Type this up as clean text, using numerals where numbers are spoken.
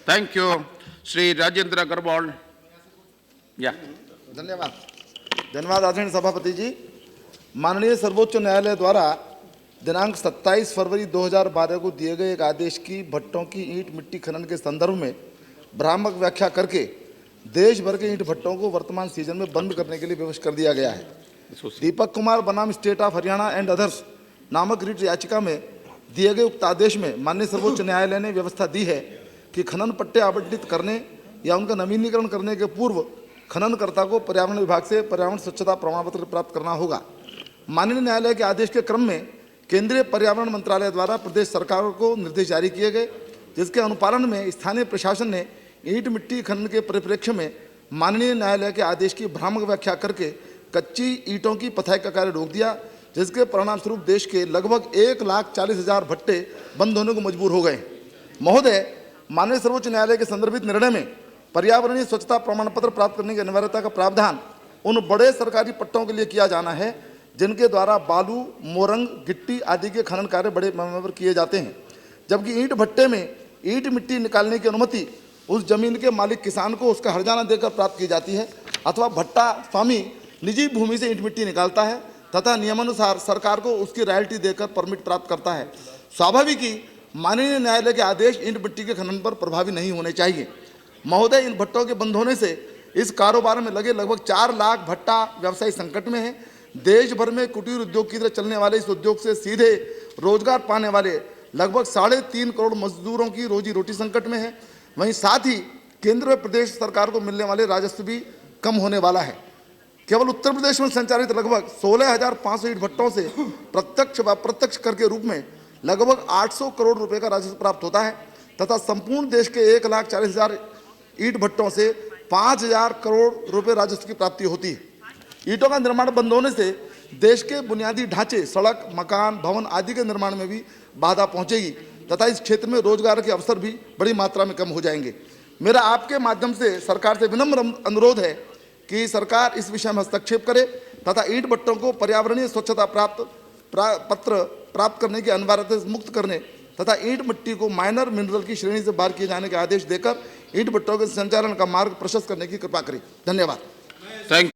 Thank you Shri Rajendra Agrawal. या धन्यवाद धन्यवाद आदरणीय सभापति जी। माननीय सर्वोच्च न्यायालय द्वारा दिनांक 27 फरवरी 2012 को दिए गए एक आदेश की भट्टों की ईंट मिट्टी खनन के संदर्भ में भ्रामक व्याख्या करके देश भर के ईंट भट्टों को वर्तमान सीजन में बंद करने के लिए विवश कर दिया गया है। दीपक कुमार बनाम state of Haryana and others नामक रिट याचिका में दिए गए उक्त आदेश में माननीय सर्वोच्च न्यायालय ने व्यवस्था दी है कि खनन पट्टे आवंटित करने या उनका नवीनीकरण करने के पूर्व खननकर्ता को पर्यावरण विभाग से पर्यावरण स्वच्छता प्रमाण पत्र प्राप्त करना होगा। माननीय न्यायालय के आदेश के क्रम में केंद्रीय पर्यावरण मंत्रालय द्वारा प्रदेश सरकारों को निर्देश जारी किए गए, जिसके अनुपालन में स्थानीय प्रशासन ने ईंट मिट्टी खनन के परिप्रेक्ष्य में माननीय न्यायालय के आदेश की भ्रामक व्याख्या करके कच्ची ईंटों की पथाई का कार्य रोक दिया, जिसके परिणाम स्वरूप देश के लगभग 1,40,000 भट्टे बंद होने को मजबूर हो गए। महोदय, माननीय सर्वोच्च न्यायालय के संदर्भित निर्णय में पर्यावरणीय स्वच्छता प्रमाण पत्र प्राप्त करने की अनिवार्यता का प्रावधान उन बड़े सरकारी पट्टों के लिए किया जाना है जिनके द्वारा बालू, मोरंग, गिट्टी आदि के खनन कार्य बड़े पैमाने पर किए जाते हैं, जबकि ईंट भट्टे में ईंट मिट्टी निकालने की अनुमति उस जमीन के मालिक किसान को उसका हर्जाना देकर प्राप्त की जाती है अथवा भट्टा स्वामी निजी भूमि से ईंट मिट्टी निकालता है तथा नियमानुसार सरकार को उसकी रॉयल्टी देकर परमिट प्राप्त करता है। स्वाभाविक ही माननीय न्यायालय के आदेश ईंट मिट्टी के खनन पर प्रभावी नहीं होने चाहिए। महोदय, इन भट्टों के बंद होने से इस कारोबार में लगे लगभग 4 लाख भट्टा व्यवसायी संकट में है। देश भर में कुटीर उद्योग की तरह चलने वाले इस उद्योग से सीधे रोजगार पाने वाले लगभग 3.5 करोड़ मजदूरों की रोजी रोटी संकट में है। वहीं साथ ही केंद्र व प्रदेश सरकार को मिलने वाले राजस्व भी कम होने वाला है। केवल उत्तर प्रदेश में संचालित लगभग 16,500 ईंट भट्टों से प्रत्यक्ष व अप्रत्यक्ष कर के रूप में लगभग 800 करोड़ रुपए का राजस्व प्राप्त होता है तथा संपूर्ण देश के 1,40,000 ईंट भट्टों से 5,000 करोड़ रुपए राजस्व की प्राप्ति होती है। ईंटों का निर्माण बंद होने से देश के बुनियादी ढांचे, सड़क, मकान, भवन आदि के निर्माण में भी बाधा पहुंचेगी तथा इस क्षेत्र में रोजगार के अवसर भी बड़ी मात्रा में कम हो जाएंगे। मेरा आपके माध्यम से सरकार से विनम्र अनुरोध है कि सरकार इस विषय में हस्तक्षेप करे तथा ईंट भट्टों को पर्यावरणीय स्वच्छता पत्र प्राप्त करने की अनिवार्यता से मुक्त करने तथा ईंट मिट्टी को माइनर मिनरल की श्रेणी से बाहर किए जाने के आदेश देकर ईंट भट्टों के संचालन का मार्ग प्रशस्त करने की कृपा करें। धन्यवाद। थैंक